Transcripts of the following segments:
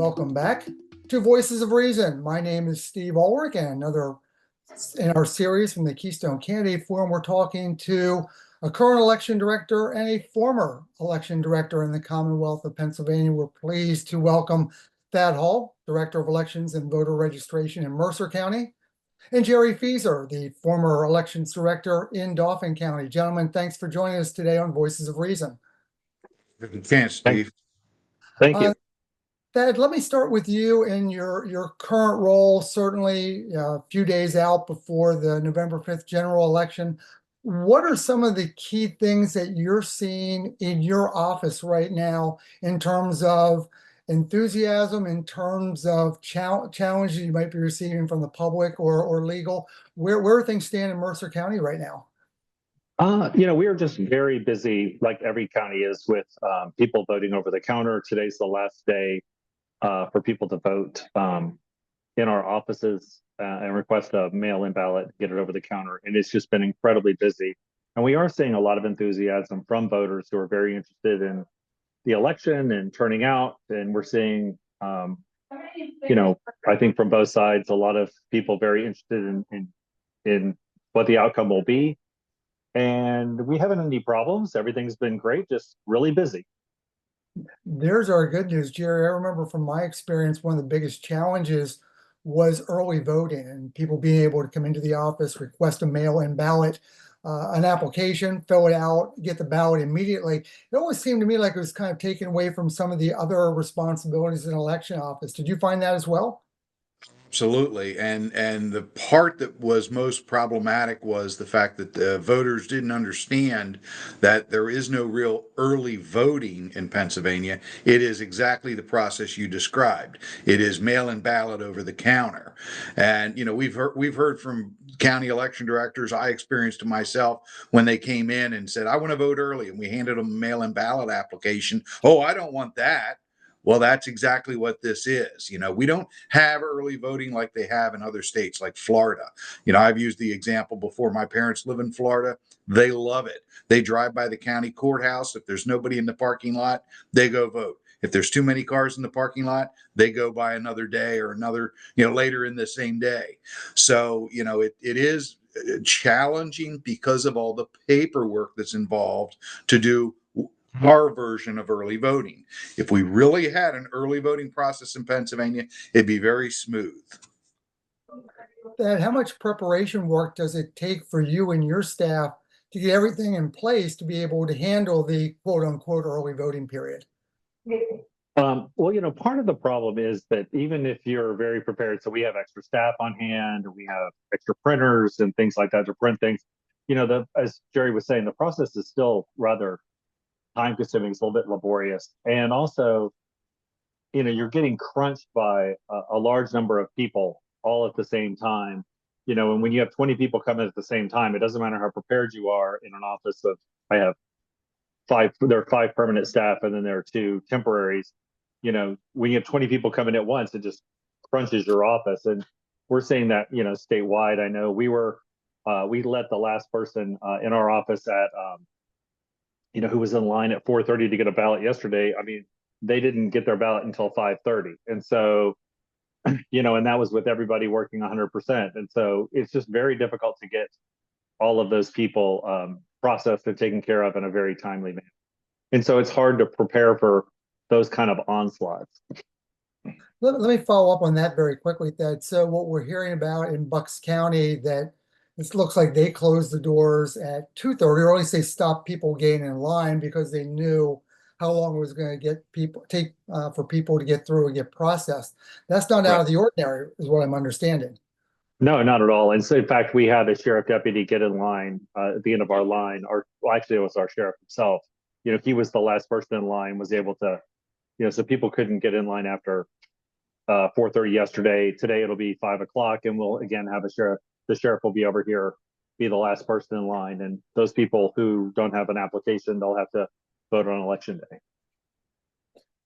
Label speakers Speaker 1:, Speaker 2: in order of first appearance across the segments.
Speaker 1: Welcome back to Voices of Reason. My name is Steve Ulrich, and another in our series from the Keystone Candidate Forum, we're talking to a current election director and a former election director in the Commonwealth of Pennsylvania. We're pleased to welcome Thad Hall, Director of Elections and Voter Registration in Mercer County, and Jerry Feaser, the former elections director in Dauphin County. Gentlemen, thanks for joining us today on Voices of Reason.
Speaker 2: Thanks, Steve.
Speaker 3: Thank you.
Speaker 1: Thad, let me start with you in your current role, certainly a few days out before the November 5th general election. What are some of the key things that you're seeing in your office right now in terms of enthusiasm, in terms of challenges you might be receiving from the public or legal? Where things stand in Mercer County right now?
Speaker 3: We are just very busy, like every county is, with people voting over the counter. Today's the last day for people to vote in our offices and request a mail-in ballot, get it over the counter. And it's just been incredibly busy. And we are seeing a lot of enthusiasm from voters who are very interested in the election and turning out. And we're seeing, I think from both sides, a lot of people very interested in what the outcome will be. And we haven't had any problems. Everything's been great, just really busy.
Speaker 1: There's our good news, Jerry. I remember from my experience, one of the biggest challenges was early voting and people being able to come into the office, request a mail-in ballot, an application, fill it out, get the ballot immediately. It always seemed to me like it was kind of taken away from some of the other responsibilities in an election office. Did you find that as well?
Speaker 2: Absolutely. And the part that was most problematic was the fact that the voters didn't understand that there is no real early voting in Pennsylvania. It is exactly the process you described. It is mail-in ballot over the counter. And we've heard from county election directors. I experienced it myself when they came in and said, "I want to vote early," and we handed them a mail-in ballot application. "Oh, I don't want that." Well, that's exactly what this is. We don't have early voting like they have in other states like Florida. I've used the example before. My parents live in Florida. They love it. They drive by the county courthouse. If there's nobody in the parking lot, they go vote. If there's too many cars in the parking lot, they go by another day or another, later in the same day. So, it is challenging because of all the paperwork that's involved to do our version of early voting. If we really had an early voting process in Pennsylvania, it'd be very smooth.
Speaker 1: Thad, how much preparation work does it take for you and your staff to get everything in place to be able to handle the quote unquote early voting period?
Speaker 3: Part of the problem is that even if you're very prepared, so we have extra staff on hand, we have extra printers and things like that to print things, as Jerry was saying, the process is still rather time consuming. It's a little bit laborious. And also, you're getting crunched by a large number of people all at the same time. And when you have 20 people coming at the same time, it doesn't matter how prepared you are in an office of, there are 5 permanent staff and then there are 2 temporaries. When you have 20 people coming at once, it just crunches your office. And we're seeing that, statewide. I know we let the last person in our office at, who was in line at 4:30 to get a ballot yesterday. I mean, they didn't get their ballot until 5:30. And so, and that was with everybody working 100%. And so it's just very difficult to get all of those people processed and taken care of in a very timely manner. And so it's hard to prepare for those kind of onslaughts.
Speaker 1: Let me follow up on that very quickly, Thad. So what we're hearing about in Bucks County, that it looks like they closed the doors at 2:30, or at least they stopped people getting in line because they knew how long it was going to take for people to get through and get processed. That's not out of the ordinary, is what I'm understanding.
Speaker 3: No, not at all. And so, in fact, we had a sheriff deputy get in line at the end of our line, actually, it was our sheriff himself. He was the last person in line, was able to, so people couldn't get in line after 4:30 yesterday. Today it'll be 5 o'clock, and we'll again have a sheriff. The sheriff will be over here, be the last person in line. And those people who don't have an application, they'll have to vote on election day.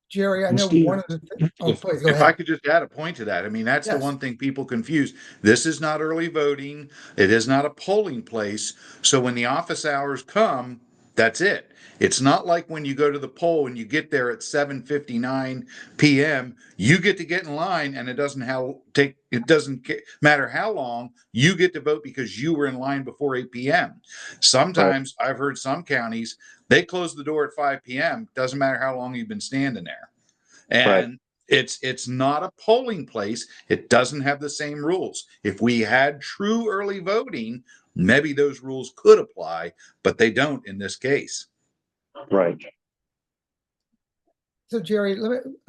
Speaker 1: Jerry, I know one of the please go ahead.
Speaker 2: If I could just add a point to that. I mean, that's the one thing people confuse. This is not early voting. It is not a polling place. So when the office hours come, that's it. It's not like when you go to the poll and you get there at 7:59 p.m., you get to get in line, and it doesn't matter how long, you get to vote because you were in line before 8 p.m. Sometimes I've heard some counties, they close the door at 5 p.m. Doesn't matter how long you've been standing there. And it's not a polling place. It doesn't have the same rules. If we had true early voting, maybe those rules could apply, but they don't in this case.
Speaker 3: Right.
Speaker 1: So Jerry,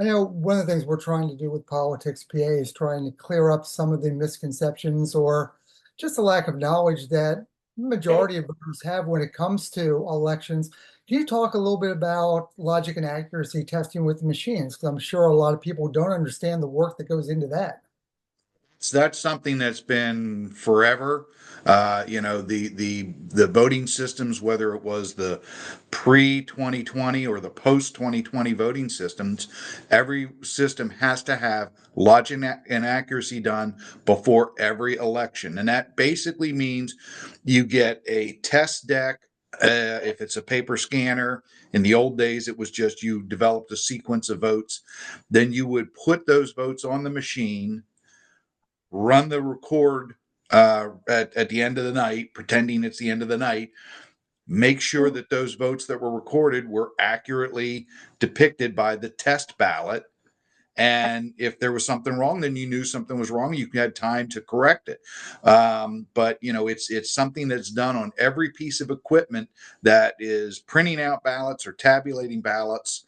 Speaker 1: I know one of the things we're trying to do with Politics PA is trying to clear up some of the misconceptions or just a lack of knowledge that the majority of voters have when it comes to elections. Can you talk a little bit about logic and accuracy testing with the machines? Because I'm sure a lot of people don't understand the work that goes into that.
Speaker 2: So that's something that's been forever. The voting systems, whether it was the pre-2020 or the post-2020 voting systems, every system has to have logic and accuracy done before every election. And that basically means you get a test deck. If it's a paper scanner, in the old days, it was just you developed a sequence of votes. Then you would put those votes on the machine, run the record at the end of the night, pretending it's the end of the night, make sure that those votes that were recorded were accurately depicted by the test ballot. And if there was something wrong, then you knew something was wrong. You had time to correct it. But it's something that's done on every piece of equipment that is printing out ballots or tabulating ballots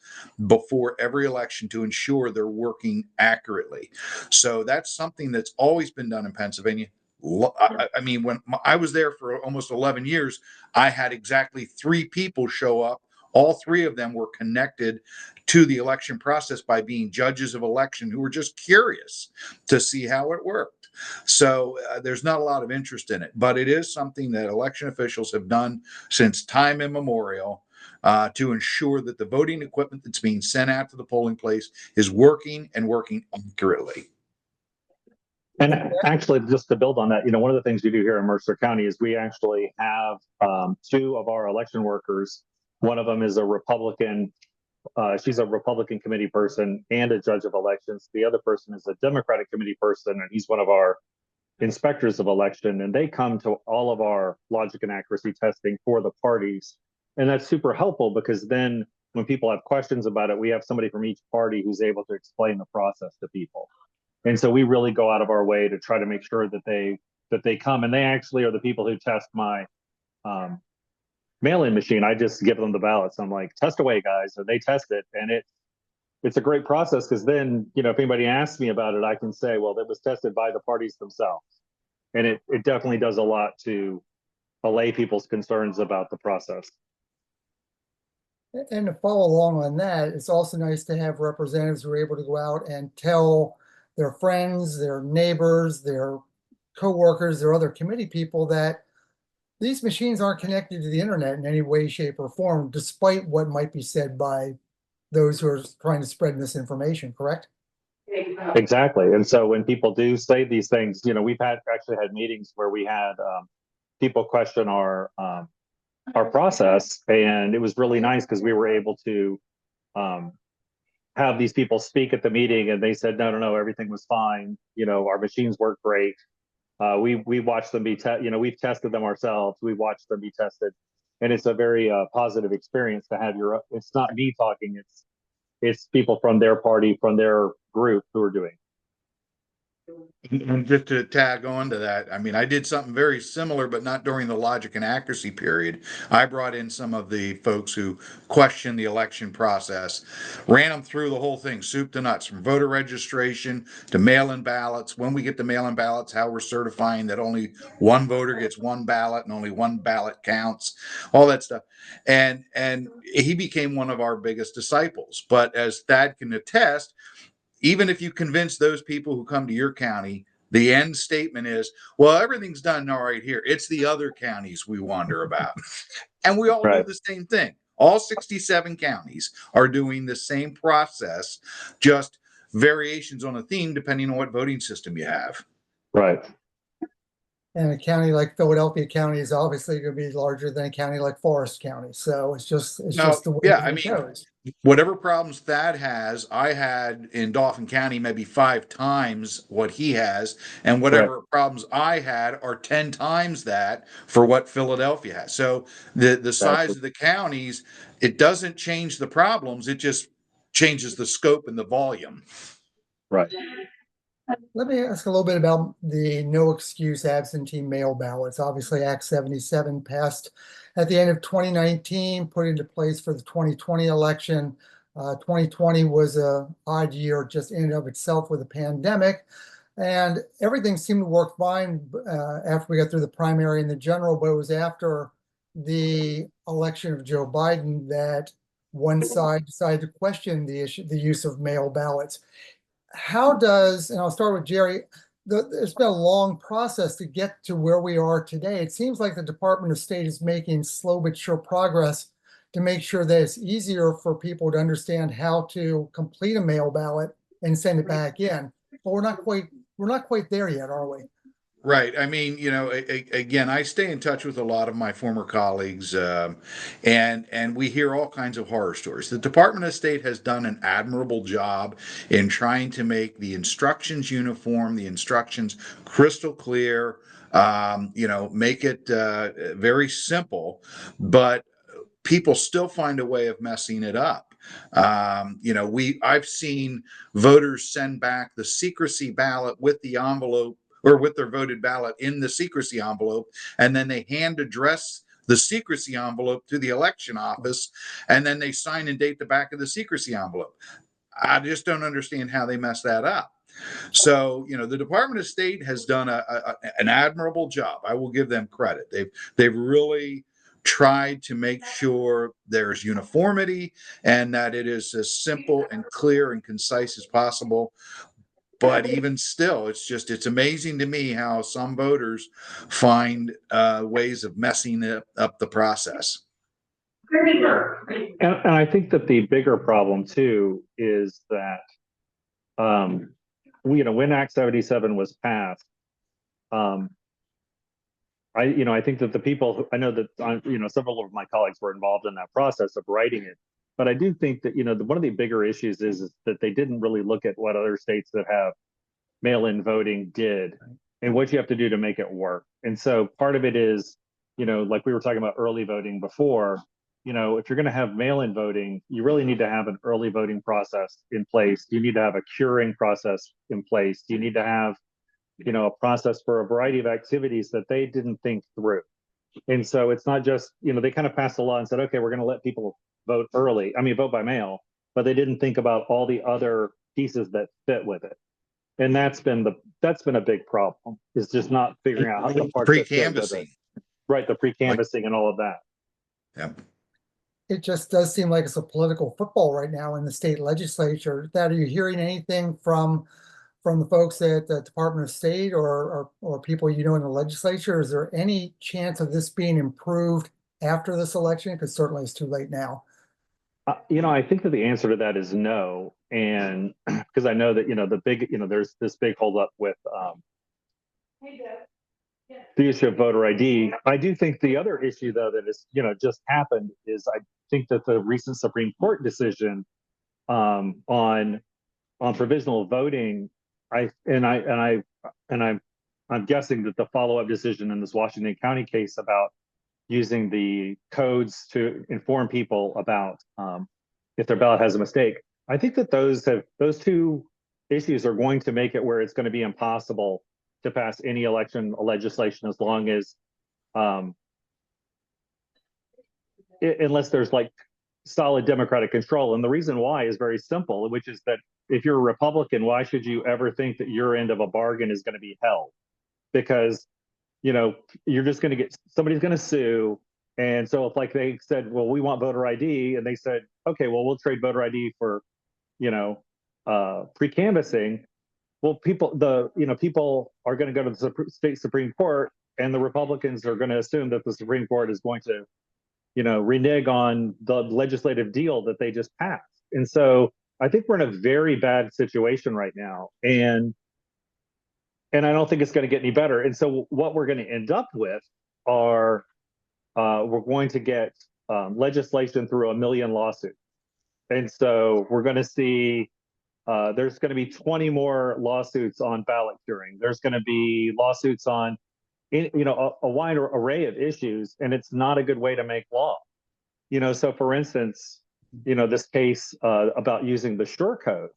Speaker 2: before every election to ensure they're working accurately. So that's something that's always been done in Pennsylvania. I mean, when I was there for almost 11 years, I had exactly 3 people show up. All 3 of them were connected to the election process by being judges of election who were just curious to see how it worked. So there's not a lot of interest in it, but it is something that election officials have done since time immemorial to ensure that the voting equipment that's being sent out to the polling place is working and working accurately.
Speaker 3: And actually, just to build on that, one of the things we do here in Mercer County is we actually have 2 of our election workers. One of them is a Republican. She's a Republican committee person and a judge of elections. The other person is a Democratic committee person, and he's one of our inspectors of election. And they come to all of our logic and accuracy testing for the parties. And that's super helpful because then when people have questions about it, we have somebody from each party who's able to explain the process to people. And so we really go out of our way to try to make sure that they come, and they actually are the people who test my mail-in machine. I just give them the ballots. I'm like, test away, guys, and they test it, and it's a great process because then if anybody asks me about it, I can say, well, that was tested by the parties themselves, and it definitely does a lot to allay people's concerns about the process.
Speaker 1: And to follow along on that, it's also nice to have representatives who are able to go out and tell their friends, their neighbors, their coworkers, their other committee people that these machines aren't connected to the internet in any way, shape, or form, despite what might be said by those who are trying to spread misinformation, correct?
Speaker 3: Exactly. And so when people do say these things, we've actually had meetings where we had people question our process, and it was really nice because we were able to have these people speak at the meeting, and they said, no, everything was fine. Our machines work great. We watched them be we've tested them ourselves. We watched them be tested, and it's a very positive experience to have it's not me talking. It's people from their party, from their group who are doing.
Speaker 2: And just to tag on to that, I mean, I did something very similar, but not during the logic and accuracy period. I brought in some of the folks who questioned the election process, ran them through the whole thing, soup to nuts, from voter registration to mail-in ballots. When we get the mail-in ballots, how we're certifying that only one voter gets one ballot and only one ballot counts, all that stuff. And he became one of our biggest disciples. But as Thad can attest, even if you convince those people who come to your county, the end statement is, well, everything's done all right here. It's the other counties we wonder about. And we all do the same thing. All 67 counties are doing the same process, just variations on a theme depending on what voting system you have.
Speaker 3: Right.
Speaker 1: And a county like Philadelphia County is obviously going to be larger than a county like Forest County. So it's
Speaker 2: No,
Speaker 1: just the way
Speaker 2: yeah,
Speaker 1: that
Speaker 2: I
Speaker 1: it
Speaker 2: mean,
Speaker 1: goes.
Speaker 2: whatever problems Thad has, I had in Dauphin County maybe 5 times what he has, and
Speaker 3: Right.
Speaker 2: whatever problems I had are 10 times that for what Philadelphia has. So the size
Speaker 3: Exactly.
Speaker 2: of the counties, it doesn't change the problems, it just changes the scope and the volume.
Speaker 3: Right.
Speaker 1: Let me ask a little bit about the no excuse absentee mail ballots. Obviously, Act 77 passed at the end of 2019, put into place for the 2020 election. 2020 was a odd year just in and of itself with a pandemic. And everything seemed to work fine after we got through the primary and the general, but it was after the election of Joe Biden that one side decided to question the use of mail ballots. How does, and I'll start with Jerry, there's been a long process to get to where we are today. It seems like the Department of State is making slow but sure progress to make sure that it's easier for people to understand how to complete a mail ballot and send it back in. But we're not quite there yet, are we?
Speaker 2: Right. I mean, again, I stay in touch with a lot of my former colleagues, and we hear all kinds of horror stories. The Department of State has done an admirable job in trying to make the instructions uniform, the instructions crystal clear. Make it very simple, but people still find a way of messing it up. I've seen voters send back the secrecy ballot with the envelope or with their voted ballot in the secrecy envelope, and then they hand address the secrecy envelope to the election office, and then they sign and date the back of the secrecy envelope. I just don't understand how they mess that up. So, the Department of State has done an admirable job. I will give them credit. They've really tried to make sure there's uniformity and that it is as simple and clear and concise as possible. But even still, it's amazing to me how some voters find ways of messing up the process.
Speaker 3: And I think that the bigger problem too is that when Act 77 was passed, I think that the people, I know that several of my colleagues were involved in that process of writing it, but I do think that one of the bigger issues is that they didn't really look at what other states that have mail-in voting did and what you have to do to make it work. And so part of it is, like we were talking about early voting before, if you're going to have mail-in voting, you really need to have an early voting process in place. You need to have a curing process in place. You need to have, a process for a variety of activities that they didn't think through. And so it's not just, they kind of passed a law and said, okay, we're going to let people vote vote by mail, but they didn't think about all the other pieces that fit with it. And that's been a big problem, is just not figuring out how the parts that fit with it.
Speaker 2: Pre-canvassing.
Speaker 3: Right, the pre-canvassing and all of that.
Speaker 2: Yep.
Speaker 1: It just does seem like it's a political football right now in the state legislature. That, are you hearing anything from the folks at the Department of State or people in the legislature? Is there any chance of this being improved after this election? Because certainly it's too late now.
Speaker 3: I think that the answer to that is no. And because I know that, the big, there's this big holdup with the issue of voter ID. I do think the other issue, though, that is, just happened is I think that the recent Supreme Court decision on provisional voting, I'm guessing that the follow-up decision in this Washington County case about using the codes to inform people about if their ballot has a mistake. I think that those two issues are going to make it where it's going to be impossible to pass any election legislation as long as, unless there's like solid Democratic control. And the reason why is very simple, which is that if you're a Republican, why should you ever think that your end of a bargain is going to be held? Because you're just going to somebody's going to sue. And so if like they said, well, we want voter ID, and they said, okay, well, we'll trade voter ID for, pre-canvassing. Well, people are going to go to the state Supreme Court, and the Republicans are going to assume that the Supreme Court is going to, renege on the legislative deal that they just passed. And so I think we're in a very bad situation right now. And and I don't think it's going to get any better. And so what we're going to end up with are we're going to get legislation through 1 million lawsuits. And so we're going to see there's going to be 20 more lawsuits on ballot curing. There's going to be lawsuits on, a wide array of issues, and it's not a good way to make law. So for instance, this case about using the sure codes,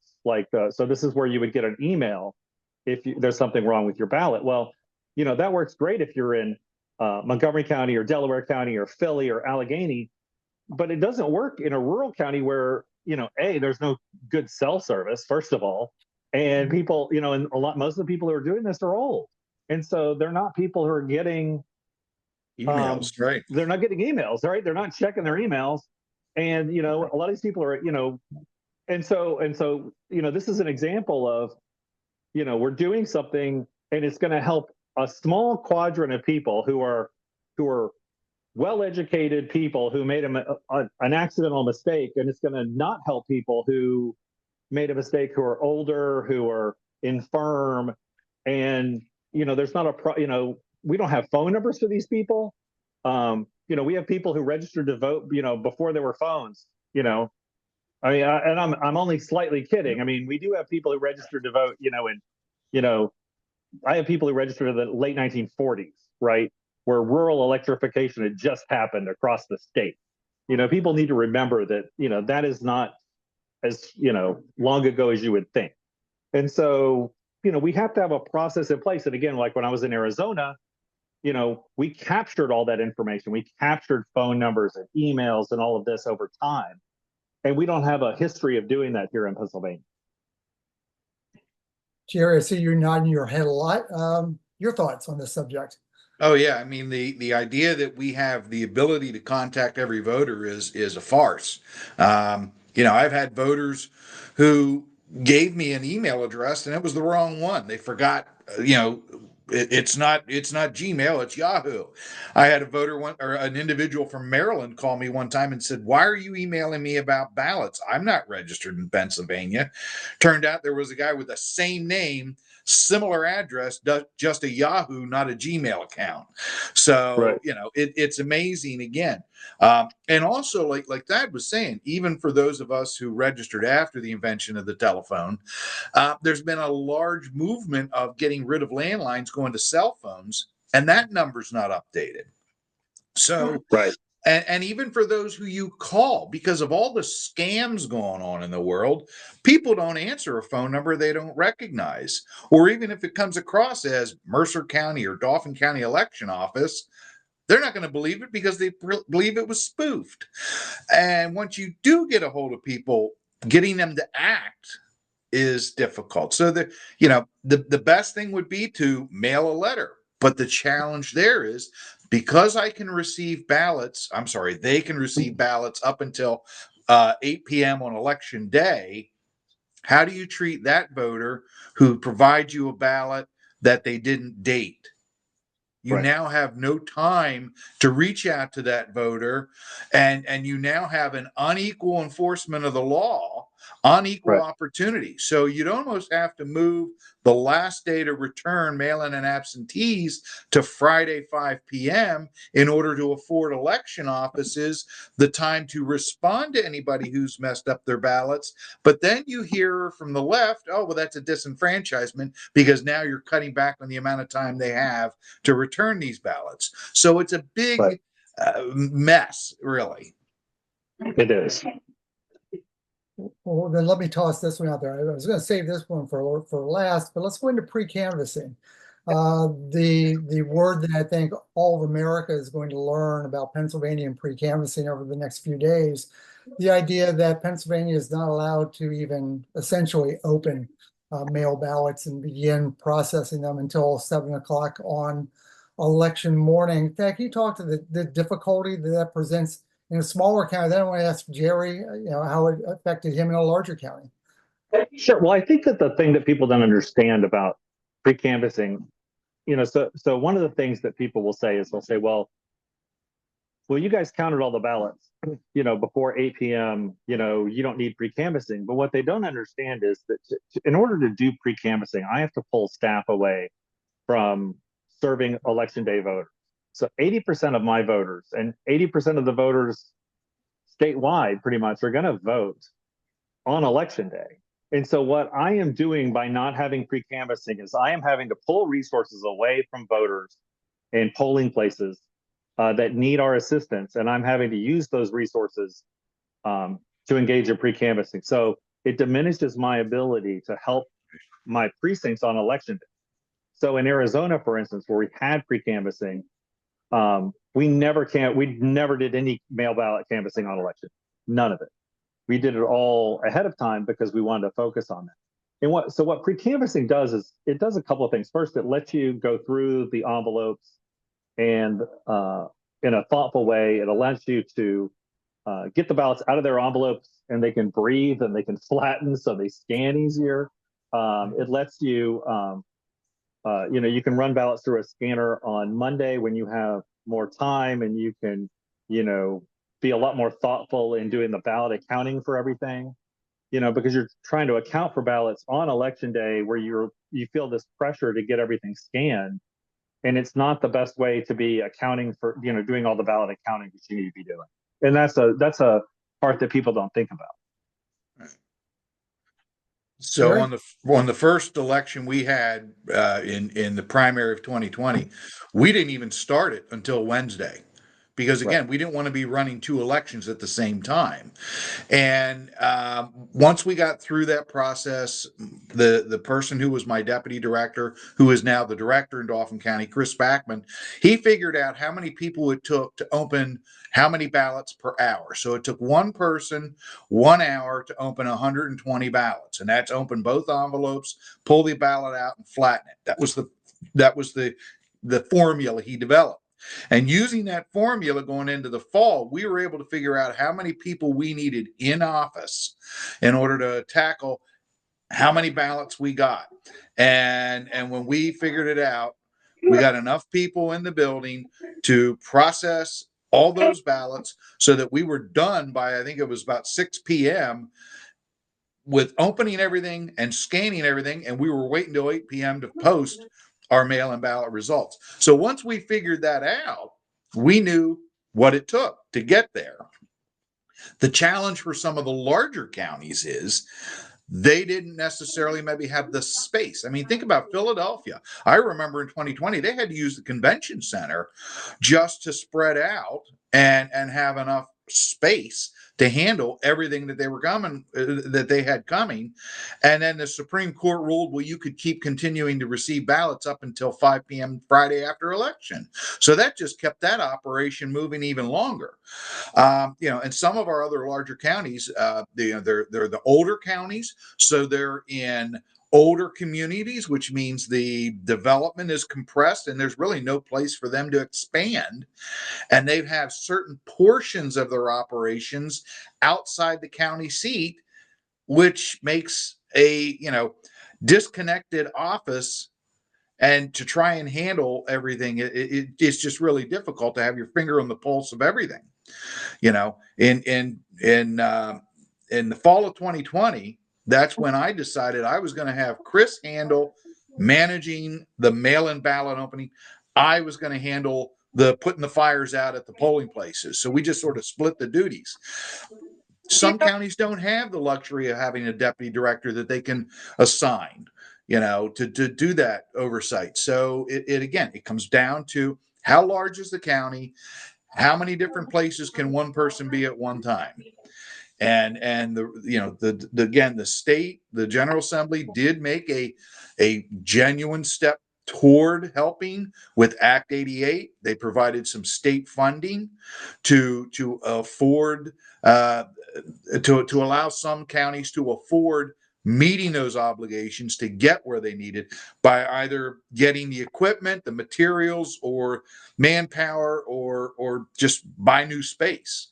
Speaker 3: so this is where you would get an email if there's something wrong with your ballot. Well, that works great if you're in Montgomery County or Delaware County or Philly or Allegheny, but it doesn't work in a rural county where, there's no good cell service, first of all. And people, and most of the people who are doing this are old. And so they're not people who are getting
Speaker 2: Emails, right?
Speaker 3: They're not getting emails, right? They're not checking their emails. And, a lot of these people are, and so, this is an example of, we're doing something and it's going to help a small quadrant of people who are well-educated people who made an accidental mistake, and it's going to not help people who made a mistake, who are older, who are infirm, and there's not we don't have phone numbers for these people. We have people who registered to vote, before there were phones. I mean, I'm only slightly kidding. I mean, we do have people who registered to vote, I have people who registered in the late 1940s, right? Where rural electrification had just happened across the state. People need to remember that, that is not as, long ago as you would think. And so, we have to have a process in place. And again, like when I was in Arizona, we captured all that information. We captured phone numbers and emails and all of this over time. And we don't have a history of doing that here in Pennsylvania.
Speaker 1: Jerry, I see you're nodding your head a lot. Your thoughts on this subject?
Speaker 2: Oh yeah, I mean the idea that we have the ability to contact every voter is a farce. I've had voters who gave me an email address and it was the wrong one. They forgot, it's not Gmail, it's Yahoo. I had a voter or an individual from Maryland call me one time and said, "Why are you emailing me about ballots? I'm not registered in Pennsylvania." Turned out there was a guy with the same name, similar address, just a Yahoo, not a Gmail account. So,
Speaker 3: Right.
Speaker 2: It's amazing again. And also, like Thad was saying, even for those of us who registered after the invention of the telephone, there's been a large movement of getting rid of landlines, going to cell phones, and that number's not updated. So,
Speaker 3: right.
Speaker 2: And even for those who you call, because of all the scams going on in the world, people don't answer a phone number they don't recognize. Or even if it comes across as Mercer County or Dauphin County election office, they're not going to believe it because they believe it was spoofed. And once you do get a hold of people, getting them to act is difficult. So the best thing would be to mail a letter. But the challenge there is, because they can receive ballots up until 8 p.m. on election day. How do you treat that voter who provides you a ballot that they didn't date? You
Speaker 3: Right.
Speaker 2: now have no time to reach out to that voter, and you now have an unequal enforcement of the law, unequal
Speaker 3: Right.
Speaker 2: opportunity. So you'd almost have to move the last day to return mail-in and absentees to Friday 5 p.m. in order to afford election offices the time to respond to anybody who's messed up their ballots. But then you hear from the left, "Oh, well, that's a disenfranchisement because now you're cutting back on the amount of time they have to return these ballots." So it's a big
Speaker 3: Right.
Speaker 2: mess, really.
Speaker 3: It is.
Speaker 1: Well, then let me toss this one out there. I was going to save this one for last, but let's go into pre-canvassing. The word that I think all of America is going to learn about Pennsylvania and pre-canvassing over the next few days, the idea that Pennsylvania is not allowed to even essentially open mail ballots and begin processing them until 7 o'clock on election morning. In fact, you talked to the difficulty that presents in a smaller county. Then I want to ask Jerry, how it affected him in a larger county.
Speaker 3: Sure. Well, I think that the thing that people don't understand about pre-canvassing, so one of the things that people will say is they'll say, well, you guys counted all the ballots, before 8 p.m., you don't need pre-canvassing. But what they don't understand is that in order to do pre-canvassing, I have to pull staff away from serving election day voters. So 80% of my voters and 80% of the voters statewide pretty much are going to vote on election day. And so what I am doing by not having pre-canvassing is I am having to pull resources away from voters and polling places that need our assistance. And I'm having to use those resources to engage in pre-canvassing. So it diminishes my ability to help my precincts on election day. So in Arizona, for instance, where we had pre-canvassing, we never did any mail ballot canvassing on election. None of it. We did it all ahead of time because we wanted to focus on that. And what pre-canvassing does is it does a couple of things. First, it lets you go through the envelopes and in a thoughtful way. It allows you to get the ballots out of their envelopes and they can breathe and they can flatten so they scan easier. It lets you, you can run ballots through a scanner on Monday when you have more time, and you can, be a lot more thoughtful in doing the ballot accounting for everything, because you're trying to account for ballots on election day where you feel this pressure to get everything scanned. And it's not the best way to be accounting for, doing all the ballot accounting that you need to be doing. And that's a part that people don't think about.
Speaker 2: So
Speaker 1: Jerry?
Speaker 2: on the first election we had in the primary of 2020, we didn't even start it until Wednesday, because again, we didn't want to be running two elections at the same time. And once we got through that process, the person who was my deputy director, who is now the director in Dauphin County, Chris Backman, he figured out how many people it took to open how many ballots per hour. So it took one person 1 hour to open 120 ballots, and that's open both envelopes, pull the ballot out, and flatten it. That was the formula he developed. And using that formula going into the fall, we were able to figure out how many people we needed in office in order to tackle how many ballots we got. And when we figured it out, we got enough people in the building to process all those ballots so that we were done by, I think it was about 6 p.m. with opening everything and scanning everything. And we were waiting till 8 p.m. to post our mail-in ballot results. So once we figured that out, we knew what it took to get there. The challenge for some of the larger counties is they didn't necessarily maybe have the space. I mean, think about Philadelphia. I remember in 2020, they had to use the convention center just to spread out and have enough space to handle everything that they had coming. And then the Supreme Court ruled, well, you could keep continuing to receive ballots up until 5 p.m. Friday after election. So that just kept that operation moving even longer. And some of our other larger counties, they're the older counties, so they're in older communities, which means the development is compressed and there's really no place for them to expand. And they have certain portions of their operations outside the county seat, which makes a, disconnected office. And to try and handle everything, it's just really difficult to have your finger on the pulse of everything. In the fall of 2020, that's when I decided I was going to have Chris handle managing the mail-in ballot opening. I was going to handle the putting the fires out at the polling places. So we just sort of split the duties. Some counties don't have the luxury of having a deputy director that they can assign, to do that oversight. So it comes down to how large is the county, how many different places can one person be at one time. And the state, the General Assembly did make a genuine step toward helping with Act 88. They provided some state funding to afford to allow some counties to afford meeting those obligations to get where they needed by either getting the equipment, the materials, or manpower, or just buy new space.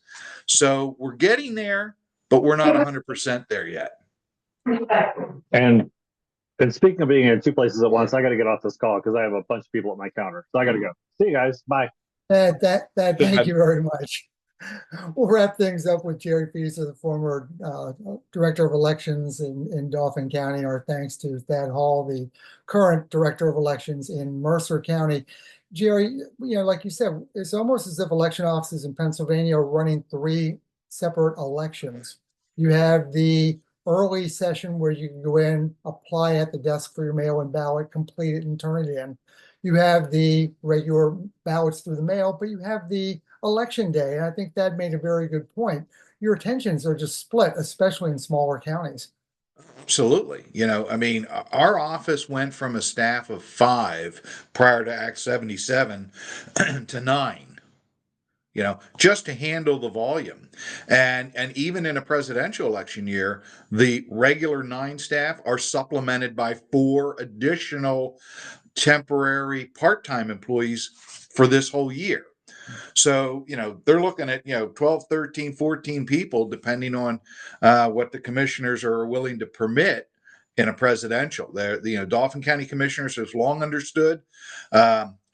Speaker 2: So we're getting there, but we're not 100% there yet.
Speaker 3: And speaking of being in two places at once, I got to get off this call because I have a bunch of people at my counter. So I got to go. See you guys. Bye.
Speaker 1: Thank you very much. We'll wrap things up with Jerry Feaser, the former Director of Elections in Dauphin County. Our thanks to Thad Hall, the current Director of Elections in Mercer County. Jerry, like you said, it's almost as if election offices in Pennsylvania are running three separate elections. You have the early session where you can go in, apply at the desk for your mail-in ballot, complete it, and turn it in. You have the regular ballots through the mail, but you have the election day. And I think that made a very good point. Your attentions are just split, especially in smaller counties.
Speaker 2: Absolutely. I mean, our office went from a staff of 5 prior to Act 77 to 9, just to handle the volume. And even in a presidential election year, the regular 9 staff are supplemented by 4 additional temporary part-time employees for this whole year. So, they're looking at, 12, 13, 14 people, depending on what the commissioners are willing to permit in a presidential. Dauphin County commissioners has long understood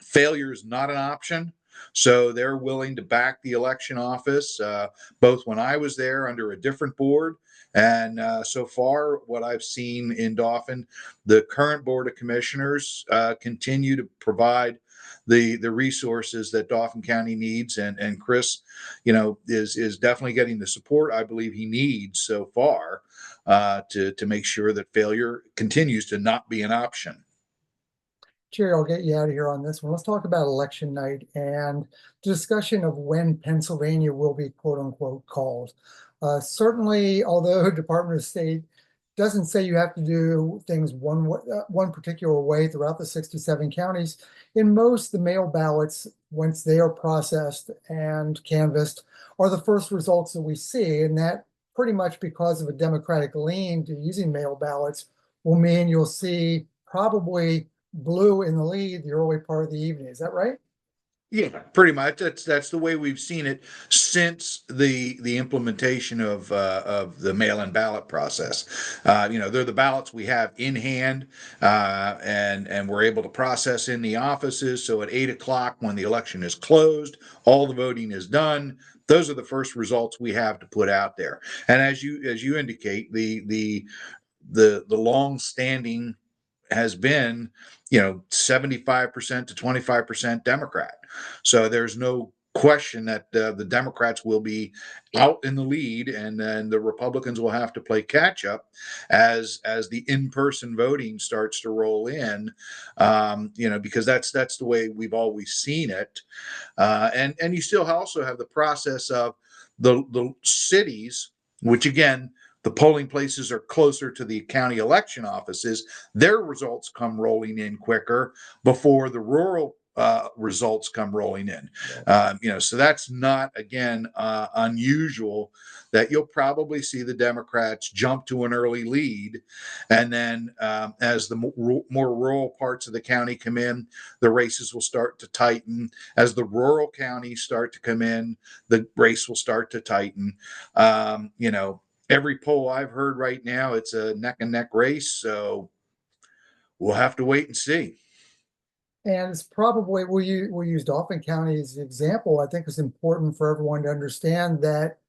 Speaker 2: failure is not an option. So they're willing to back the election office, both when I was there under a different board. And so far, what I've seen in Dauphin, the current Board of Commissioners continue to provide the resources that Dauphin County needs, and Chris, is definitely getting the support I believe he needs so far to make sure that failure continues to not be an option.
Speaker 1: Jerry, I'll get you out of here on this one. Let's talk about election night and discussion of when Pennsylvania will be quote unquote called. Certainly, although Department of State doesn't say you have to do things one particular way throughout the 67 counties, in most, the mail ballots, once they are processed and canvassed, are the first results that we see. And that pretty much because of a Democratic lean to using mail ballots will mean you'll see probably blue in the lead the early part of the evening. Is that right?
Speaker 2: Yeah, pretty much. That's the way we've seen it since the implementation of the mail-in ballot process. They're the ballots we have in hand, and we're able to process in the offices. So at 8 o'clock, when the election is closed, all the voting is done. Those are the first results we have to put out there. And as you indicate, the long-standing has been 75% to 25% Democrat. So there's no question that the Democrats will be out in the lead, and then the Republicans will have to play catch up as the in-person voting starts to roll in. Because that's the way we've always seen it. And you still also have the process of the cities, which again, the polling places are closer to the county election offices. Their results come rolling in quicker before the rural results come rolling in. So that's not, again, unusual that you'll probably see the Democrats jump to an early lead. And then as the more rural parts of the county come in, the races will start to tighten. As the rural counties start to come in, the race will start to tighten. Every poll I've heard right now, it's a neck and neck race. So we'll have to wait and see.
Speaker 1: And it's probably, we'll use Dauphin County as an example. I think it's important for everyone to understand that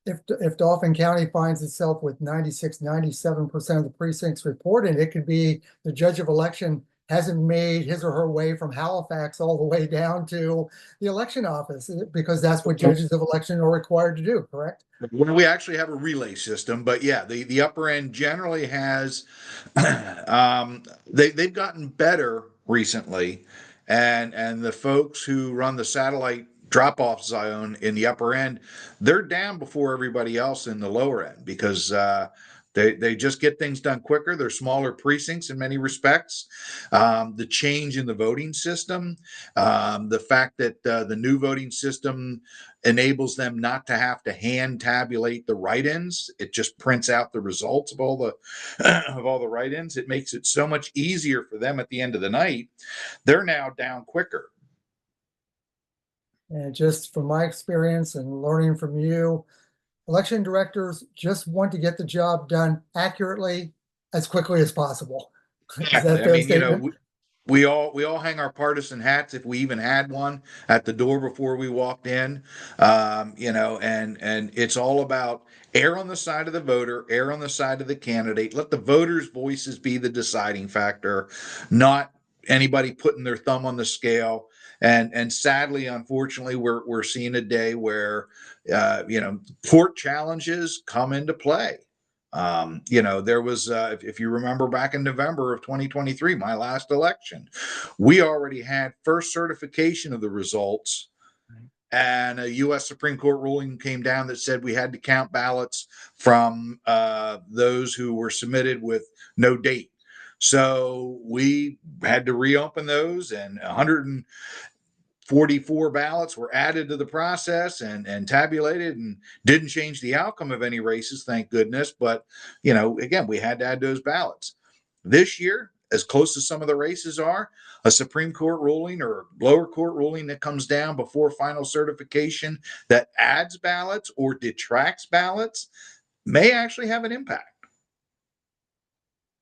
Speaker 1: if Dauphin County finds itself with 96, 97% of the precincts reported, it could be the judge of election hasn't made his or her way from Halifax all the way down to the election office, because that's what judges of election are required to do, correct?
Speaker 2: Well, we actually have a relay system, but yeah, the upper end generally has, they've gotten better recently, and the folks who run the satellite drop-off zone in the upper end, they're down before everybody else in the lower end because they just get things done quicker. They're smaller precincts in many respects. The change in the voting system, the fact that the new voting system enables them not to have to hand tabulate the write-ins. It just prints out the results of all the write-ins. It makes it so much easier for them at the end of the night. They're now down quicker.
Speaker 1: And just from my experience and learning from you, election directors just want to get the job done accurately as quickly as possible. Is that
Speaker 2: I mean, we all hang our partisan hats if we even had one at the door before we walked in. And it's all about err on the side of the voter, err on the side of the candidate. Let the voters' voices be the deciding factor, not anybody putting their thumb on the scale. And sadly, unfortunately, we're seeing a day where court challenges come into play. There was, if you remember back in November of 2023, my last election, we already had first certification of the results, and a U.S. Supreme Court ruling came down that said we had to count ballots from those who were submitted with no date. So we had to reopen those, and 144 ballots were added to the process and tabulated, and didn't change the outcome of any races, thank goodness. But, again, we had to add those ballots. This year, as close as some of the races are, a Supreme Court ruling or a lower court ruling that comes down before final certification that adds ballots or detracts ballots may actually have an impact.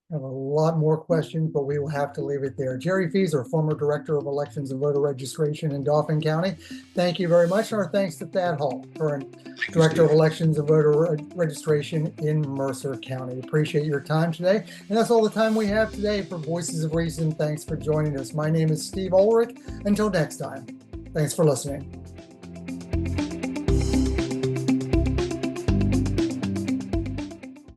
Speaker 1: I have a lot more questions, but we will have to leave it there. Jerry Feaser, former Director of Elections and Voter Registration in Dauphin County. Thank you very much. And our thanks to Thad Hall, current Director of Elections and Voter Registration in Mercer County. Appreciate your time today. And that's all the time we have today for Voices of Reason. Thanks for joining us. My name is Steve Ulrich. Until next time, thanks for listening.